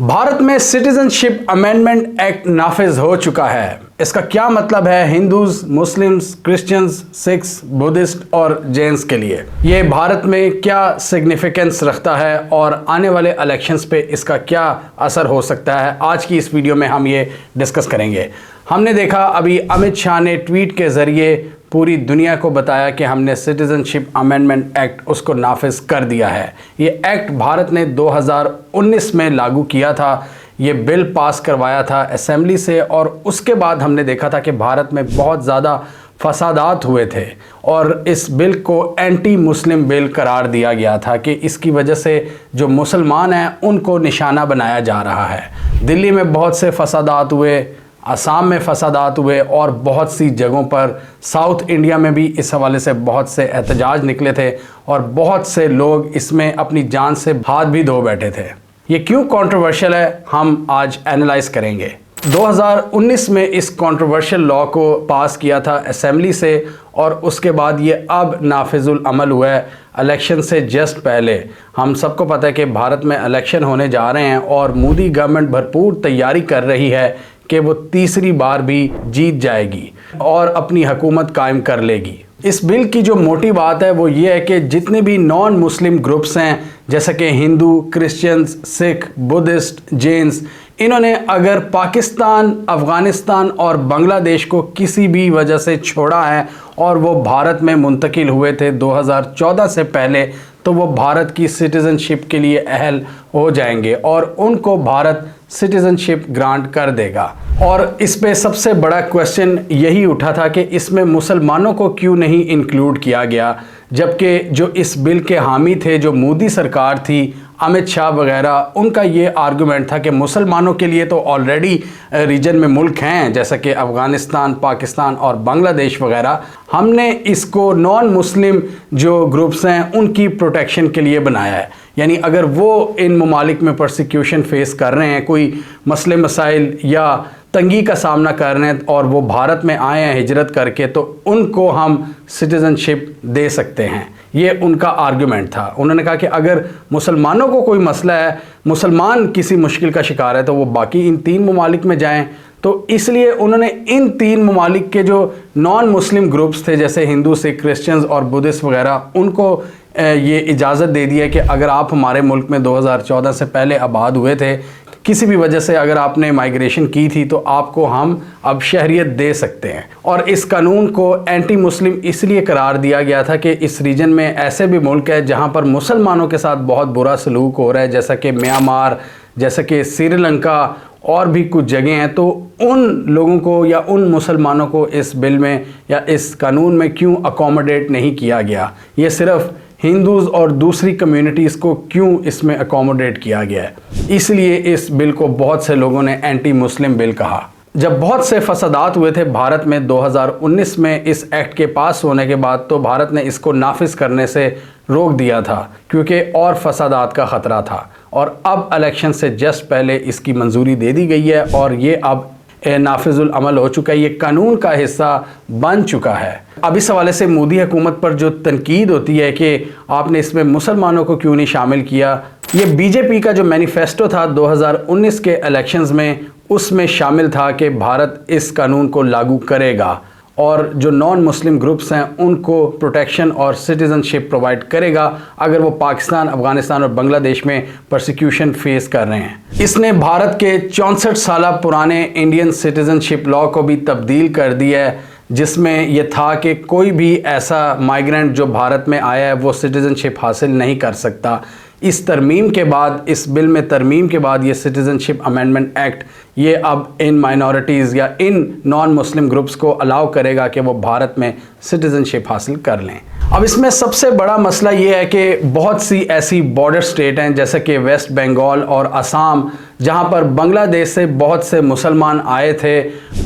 भारत में citizenship amendment act नाफिज हो चुका है। इसका क्या मतलब है Hindus, Muslims, Christians, Sikhs, Buddhist और जैन्स के लिए? ये भारत में क्या सिग्निफिकेंस रखता है और आने वाले इलेक्शंस पे इसका क्या असर हो सकता है, आज की इस वीडियो में हम ये डिस्कस करेंगे। हमने देखा अभी अमित शाह ने ट्वीट के ज़रिए पूरी दुनिया को बताया कि हमने सिटीजनशिप अमेंडमेंट एक्ट उसको नाफिज कर दिया है। ये एक्ट भारत ने 2019 में लागू किया था, ये बिल पास करवाया था असेंबली से, और उसके बाद हमने देखा था कि भारत में बहुत ज़्यादा फसादात हुए थे और इस बिल को एंटी मुस्लिम बिल करार दिया गया था कि इसकी वजह से जो मुसलमान हैं उनको निशाना बनाया जा रहा है। दिल्ली में बहुत से फसादात हुए, असम में फसादात हुए और बहुत सी जगहों पर साउथ इंडिया में भी इस हवाले से बहुत से एहतजाज निकले थे और बहुत से लोग इसमें अपनी जान से हाथ भी धो बैठे थे। ये क्यों कंट्रोवर्शियल है, हम आज एनालाइज करेंगे। 2019 में इस कंट्रोवर्शियल लॉ को पास किया था असेंबली से और उसके बाद ये अब नाफिजुल अमल हुआ है इलेक्शन से जस्ट पहले। हम सबको पता है कि भारत में इलेक्शन होने जा रहे हैं और मोदी गवर्नमेंट भरपूर तैयारी कर रही है कि वो तीसरी बार भी जीत जाएगी और अपनी हुकूमत कायम कर लेगी। इस बिल की जो मोटी बात है वो ये है कि जितने भी नॉन मुस्लिम ग्रुप्स हैं जैसे कि हिंदू, क्रिश्चियंस, सिख, बुद्धिस्ट, जैन्स, इन्होंने अगर पाकिस्तान, अफ़गानिस्तान और बांग्लादेश को किसी भी वजह से छोड़ा है और वो भारत में मुंतकिल हुए थे 2014 से पहले, तो वो भारत की सिटीज़नशिप के लिए अहल हो जाएंगे और उनको भारत सिटीज़नशिप ग्रांट कर देगा। और इस पे सबसे बड़ा क्वेश्चन यही उठा था कि इसमें मुसलमानों को क्यों नहीं इंक्लूड किया गया, जबकि जो इस बिल के हामी थे, जो मोदी सरकार थी, अमित शाह वगैरह, उनका ये आर्गुमेंट था कि मुसलमानों के लिए तो ऑलरेडी रीजन में मुल्क हैं जैसे कि अफ़गानिस्तान, पाकिस्तान और बांग्लादेश वगैरह, हमने इसको नॉन मुस्लिम जो ग्रुप्स हैं उनकी प्रोटेक्शन के लिए बनाया है। यानी अगर वो इन ममालिक में परसिक्यूशन फेस कर रहे हैं, कोई मसले मसाइल या तंगी का सामना कर रहे हैं और वो भारत में आए हैं हिजरत करके, तो उनको हम सिटीज़नशिप दे सकते हैं। ये उनका आर्गुमेंट था। उन्होंने कहा कि अगर मुसलमानों को कोई मसला है, मुसलमान किसी मुश्किल का शिकार है, तो वो बाकी इन तीन ममालिक में जाएं। तो इसलिए उन्होंने इन तीन ममालिक के जो नॉन मुस्लिम ग्रुप्स थे जैसे हिंदू, सिख, क्रिश्चियंस और बुद्धिस्ट वगैरह, उनको ये इजाज़त दे दी है कि अगर आप हमारे मुल्क में 2014 से पहले आबाद हुए थे, किसी भी वजह से अगर आपने माइग्रेशन की थी, तो आपको हम अब शहरियत दे सकते हैं। और इस कानून को एंटी मुस्लिम इसलिए करार दिया गया था कि इस रीजन में ऐसे भी मुल्क है जहां पर मुसलमानों के साथ बहुत बुरा सलूक हो रहा है, जैसा कि म्यांमार, जैसा कि श्रीलंका और भी कुछ जगह हैं। तो उन लोगों को या उन मुसलमानों को इस बिल में या इस कानून में क्यों अकोमोडेट नहीं किया गया? ये सिर्फ हिंदूज़ और दूसरी कम्युनिटीज़ को क्यों इसमें अकोमोडेट किया गया है? इसलिए इस बिल को बहुत से लोगों ने एंटी मुस्लिम बिल कहा। जब बहुत से फसादात हुए थे भारत में 2019 में इस एक्ट के पास होने के बाद, तो भारत ने इसको नाफिज करने से रोक दिया था क्योंकि और फसादात का ख़तरा था। और अब इलेक्शन से जस्ट पहले इसकी मंजूरी दे दी गई है और ये अब नाफिजुल अमल हो चुका है, ये कानून का हिस्सा बन चुका है। अब इस हवाले से मोदी हुकूमत पर जो तनकीद होती है कि आपने इसमें मुसलमानों को क्यों नहीं शामिल किया, ये बीजेपी का जो मैनिफेस्टो था 2019 के इलेक्शंस में, उसमें शामिल था कि भारत इस कानून को लागू करेगा और जो नॉन मुस्लिम ग्रुप्स हैं उनको प्रोटेक्शन और सिटीज़नशिप प्रोवाइड करेगा अगर वो पाकिस्तान, अफ़गानिस्तान और बांग्लादेश में परसिक्यूशन फेस कर रहे हैं। इसने भारत के 64 साल पुराने इंडियन सिटीज़नशिप लॉ को भी तब्दील कर दिया है, जिसमें यह था कि कोई भी ऐसा माइग्रेंट जो भारत में आया है वो सिटीज़नशिप हासिल नहीं कर सकता। इस तरमीम के बाद, इस बिल में तरमीम के बाद, ये सिटीज़नशिप अमेंडमेंट एक्ट ये अब इन माइनॉरिटीज़ या इन नॉन मुस्लिम ग्रुप्स को अलाउ करेगा कि वो भारत में सिटीज़नशिप हासिल कर लें। अब इसमें सबसे बड़ा मसला ये है कि बहुत सी ऐसी बॉर्डर स्टेट हैं जैसे कि वेस्ट बंगाल और असम, जहां पर बांग्लादेश से बहुत से मुसलमान आए थे,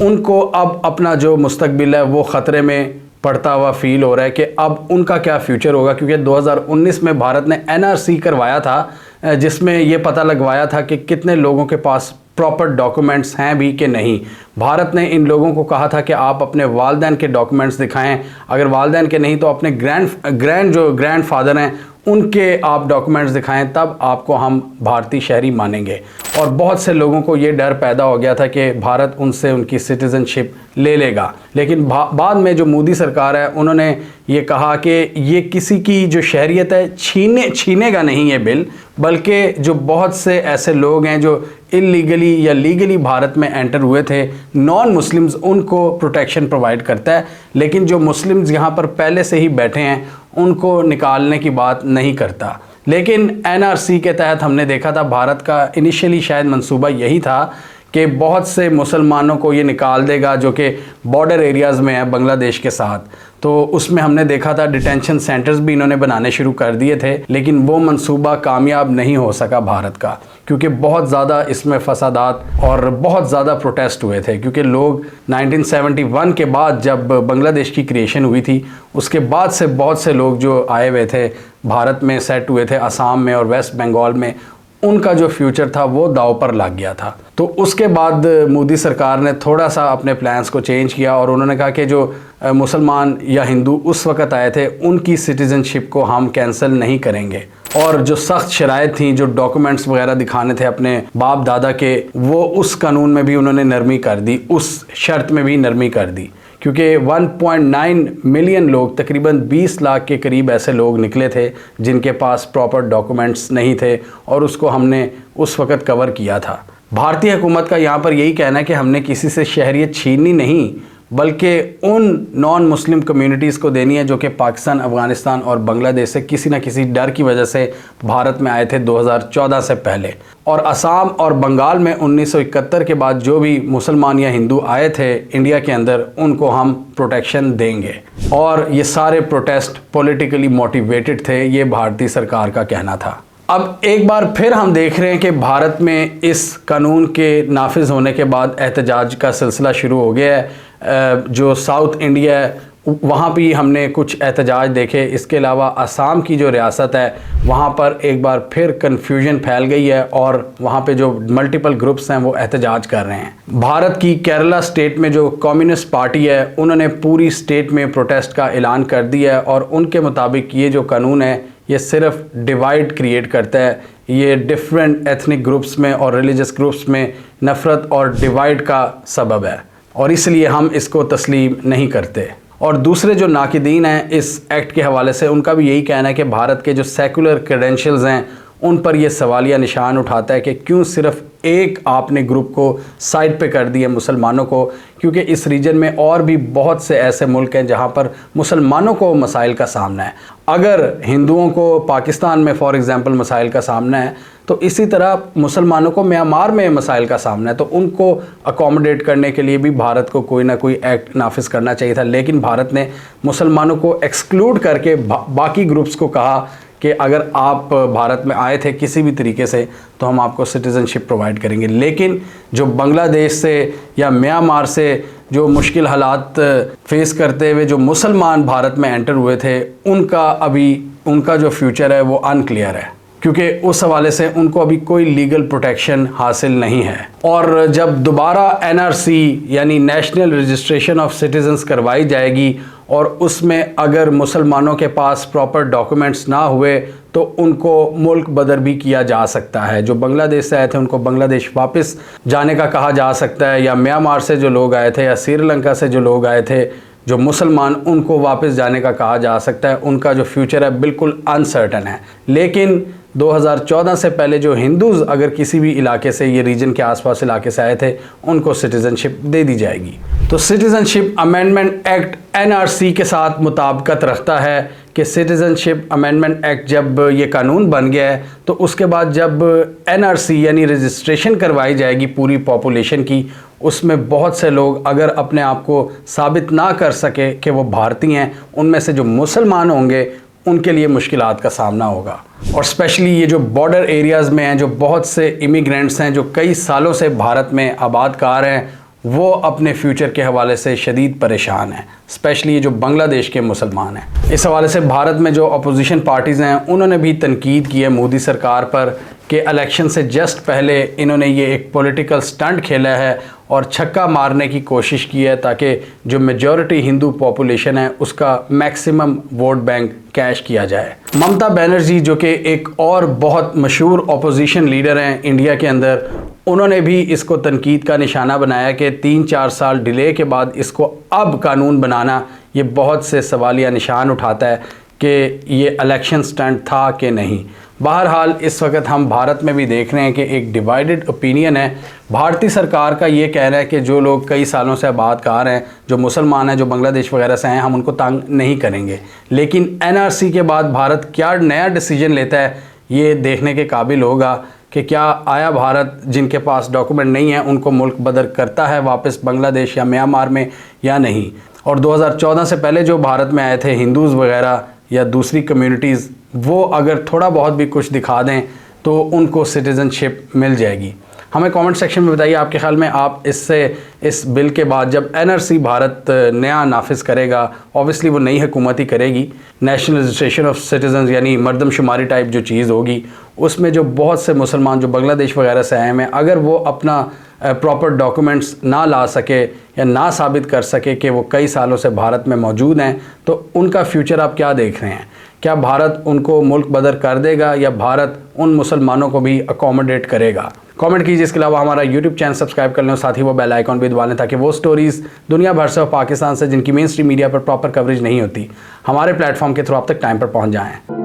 उनको अब अपना जो मुस्तकबिल है वो ख़तरे में पड़ता हुआ फील हो रहा है कि अब उनका क्या फ्यूचर होगा। क्योंकि 2019 में भारत ने एनआरसी करवाया था जिसमें ये पता लगवाया था कि कितने लोगों के पास प्रॉपर डॉक्यूमेंट्स हैं भी कि नहीं। भारत ने इन लोगों को कहा था कि आप अपने वालिदैन के डॉक्यूमेंट्स दिखाएं, अगर वालिदैन के नहीं तो अपने ग्रैंड फादर हैं उनके आप डॉक्यूमेंट्स दिखाएं, तब आपको हम भारतीय शहरी मानेंगे। और बहुत से लोगों को ये डर पैदा हो गया था कि भारत उनसे उनकी सिटीज़नशिप ले लेगा। लेकिन बाद में जो मोदी सरकार है उन्होंने ये कहा कि ये किसी की जो शहरियत है छीनेगा नहीं ये बिल, बल्कि जो बहुत से ऐसे लोग हैं जो इलीगली या लीगली भारत में एंटर हुए थे, नॉन मुस्लिम्स, उनको प्रोटेक्शन प्रोवाइड करता है। लेकिन जो मुस्लिम्स यहाँ पर पहले से ही बैठे हैं उनको निकालने की बात नहीं करता। लेकिन एनआरसी के तहत हमने देखा था, भारत का इनिशियली शायद मंसूबा यही था कि बहुत से मुसलमानों को ये निकाल देगा जो कि बॉर्डर एरियाज़ में है बांग्लादेश के साथ। तो उसमें हमने देखा था डिटेंशन सेंटर्स भी इन्होंने बनाने शुरू कर दिए थे, लेकिन वो मंसूबा कामयाब नहीं हो सका भारत का, क्योंकि बहुत ज़्यादा इसमें फसादात और बहुत ज़्यादा प्रोटेस्ट हुए थे। क्योंकि लोग 1971 के बाद जब बांग्लादेश की क्रिएशन हुई थी, उसके बाद से बहुत से लोग जो आए हुए थे भारत में, सेट हुए थे असम में और वेस्ट बंगाल में, उनका जो फ्यूचर था वो दाव पर लग गया था। तो उसके बाद मोदी सरकार ने थोड़ा सा अपने प्लान्स को चेंज किया और उन्होंने कहा कि जो मुसलमान या हिंदू उस वक़्त आए थे उनकी सिटीज़नशिप को हम कैंसिल नहीं करेंगे। और जो सख्त शराइत थी, जो डॉक्यूमेंट्स वगैरह दिखाने थे अपने बाप दादा के, वो उस कानून में भी उन्होंने नरमी कर दी, उस शर्त में भी नरमी कर दी। क्योंकि 1.9 मिलियन लोग, तकरीबन 20 लाख के करीब ऐसे लोग निकले थे जिनके पास प्रॉपर डॉक्यूमेंट्स नहीं थे, और उसको हमने उस वक़्त कवर किया था। भारतीय हुकूमत का यहाँ पर यही कहना है कि हमने किसी से शहरियत छीननी नहीं, बल्कि उन नॉन मुस्लिम कम्युनिटीज़ को देनी है जो कि पाकिस्तान, अफ़गानिस्तान और बांग्लादेश से किसी न किसी डर की वजह से भारत में आए थे 2014 से पहले। और असम और बंगाल में 1971 के बाद जो भी मुसलमान या हिंदू आए थे इंडिया के अंदर, उनको हम प्रोटेक्शन देंगे। और ये सारे प्रोटेस्ट पॉलिटिकली मोटिवेटेड थे, ये भारतीय सरकार का कहना था। अब एक बार फिर हम देख रहे हैं कि भारत में इस कानून के नाफिज होने के बाद एहतजाज का सिलसिला शुरू हो गया है। जो साउथ इंडिया है वहाँ भी हमने कुछ एहतजाज देखे। इसके अलावा असम की जो रियासत है वहाँ पर एक बार फिर कन्फ्यूजन फैल गई है और वहाँ पे जो मल्टीपल ग्रुप्स हैं वो एहतजाज कर रहे हैं। भारत की केरला स्टेट में जो कम्युनिस्ट पार्टी है उन्होंने पूरी स्टेट में प्रोटेस्ट का ऐलान कर दिया है, और उनके मुताबिक ये जो कानून है ये सिर्फ डिवाइड क्रिएट करता है। ये डिफरेंट एथनिक ग्रुप्स में और रिलीजियस ग्रुप्स में नफ़रत और डिवाइड का सबब है, और इसलिए हम इसको तस्लीम नहीं करते। और दूसरे जो नाकिदीन हैं इस एक्ट के हवाले से, उनका भी यही कहना है कि भारत के जो सेकुलर क्रेडेंशियल्स हैं उन पर यह सवालिया निशान उठाता है कि क्यों सिर्फ एक आपने ग्रुप को साइड पे कर दिया, मुसलमानों को, क्योंकि इस रीजन में और भी बहुत से ऐसे मुल्क हैं जहां पर मुसलमानों को मसाइल का सामना है। अगर हिंदुओं को पाकिस्तान में फॉर एग्ज़ाम्पल मसाइल का सामना है, तो इसी तरह मुसलमानों को म्यांमार में मसाइल का सामना है। तो उनको अकोमोडेट करने के लिए भी भारत को कोई ना कोई एक्ट नाफिज करना चाहिए था, लेकिन भारत ने मुसलमानों को एक्सक्लूड करके बाकी ग्रुप्स को कहा कि अगर आप भारत में आए थे किसी भी तरीके से तो हम आपको सिटीज़नशिप प्रोवाइड करेंगे। लेकिन जो बांग्लादेश से या म्यांमार से जो मुश्किल हालात फेस करते हुए जो मुसलमान भारत में एंटर हुए थे, उनका जो फ्यूचर है वो अनक्लियर है, क्योंकि उस हवाले से उनको अभी कोई लीगल प्रोटेक्शन हासिल नहीं है। और जब दोबारा एनआरसी यानी नेशनल रजिस्ट्रेशन ऑफ सिटीजन्स करवाई जाएगी और उसमें अगर मुसलमानों के पास प्रॉपर डॉक्यूमेंट्स ना हुए तो उनको मुल्क बदर भी किया जा सकता है। जो बांग्लादेश से आए थे उनको बांग्लादेश वापस जाने का कहा जा सकता है, या म्यांमार से जो लोग आए थे या श्रीलंका से जो लोग आए थे जो मुसलमान, उनको वापस जाने का कहा जा सकता है। उनका जो फ्यूचर है बिल्कुल अनसर्टन है। लेकिन 2014 से पहले जो हिंदूज़ अगर किसी भी इलाके से, ये रीजन के आसपास इलाके से आए थे, उनको सिटीज़नशिप दे दी जाएगी। तो सिटीज़नशिप अमेंडमेंट एक्ट एनआरसी के साथ मुताबिकत रखता है कि सिटीज़नशिप अमेंडमेंट एक्ट जब ये कानून बन गया है तो उसके बाद जब एनआरसी यानी रजिस्ट्रेशन करवाई जाएगी पूरी पॉपुलेशन की, उसमें बहुत से लोग अगर अपने आप को साबित ना कर सके कि वो भारतीय हैं, उनमें से जो मुसलमान होंगे उनके लिए मुश्किलात का सामना होगा। और स्पेशली ये जो बॉर्डर एरियाज़ में हैं, जो बहुत से इमिग्रेंट्स हैं जो कई सालों से भारत में आबादकार हैं, वो अपने फ्यूचर के हवाले से शदीद परेशान हैं। स्पेशली ये जो बांग्लादेश के मुसलमान हैं। इस हवाले से भारत में जो अपोजिशन पार्टीज़ हैं उन्होंने भी तनकीद की है मोदी सरकार पर कि इलेक्शन से जस्ट पहले इन्होंने ये एक पॉलिटिकल स्टंट खेला है और छक्का मारने की कोशिश की है ताकि जो मेजॉरिटी हिंदू पॉपुलेशन है उसका मैक्सिमम वोट बैंक कैश किया जाए। ममता बनर्जी जो कि एक और बहुत मशहूर अपोजिशन लीडर हैं इंडिया के अंदर, उन्होंने भी इसको तनकीद का निशाना बनाया कि 3-4 साल डिले के बाद इसको अब कानून बनाना ये बहुत से सवालिया निशान उठाता है कि ये इलेक्शन स्टंट था कि नहीं। बहरहाल इस वक्त हम भारत में भी देख रहे हैं कि एक डिवाइडेड ओपिनियन है। भारतीय सरकार का ये कहना है कि जो लोग कई सालों से आबादकार हैं, जो मुसलमान हैं, जो बांग्लादेश वगैरह से हैं, हम उनको तंग नहीं करेंगे। लेकिन एनआरसी के बाद भारत क्या नया डिसीजन लेता है ये देखने के काबिल होगा कि क्या आया भारत जिनके पास डॉक्यूमेंट नहीं है उनको मुल्क बदर करता है वापस बांग्लादेश या म्यांमार में या नहीं। और 2014 से पहले जो भारत में आए थे हिंदूज़ वगैरह या दूसरी कम्युनिटीज़, वो अगर थोड़ा बहुत भी कुछ दिखा दें तो उनको सिटीज़नशिप मिल जाएगी। हमें कमेंट सेक्शन में बताइए आपके ख्याल में आप इस बिल के बाद जब एनआरसी भारत नया नाफिज करेगा, ऑब्वियसली वो नई हुकूमत ही करेगी, नेशनल रजिस्ट्रेशन ऑफ सिटीजन्स यानी मरदमशुमारी टाइप जो चीज़ होगी, उसमें जो बहुत से मुसलमान जो बांग्लादेश वगैरह से आए हैं, अगर वो अपना प्रॉपर डॉक्यूमेंट्स ना ला सके या ना साबित कर सके कि वो कई सालों से भारत में मौजूद हैं, तो उनका फ्यूचर आप क्या देख रहे हैं? क्या भारत उनको मुल्क बदर कर देगा या भारत उन मुसलमानों को भी अकोमोडेट करेगा? कमेंट कीजिए। इसके अलावा हमारा यूट्यूब चैनल सब्सक्राइब कर लें और साथ ही वो बेल आइकॉन भी दबा लें ताकि वो स्टोरीज़ दुनिया भर से और पाकिस्तान से जिनकी मेन स्ट्रीम मीडिया पर प्रॉपर कवरेज नहीं होती, हमारे प्लेटफॉर्म के थ्रू आप तक टाइम पर पहुँच जाएँ।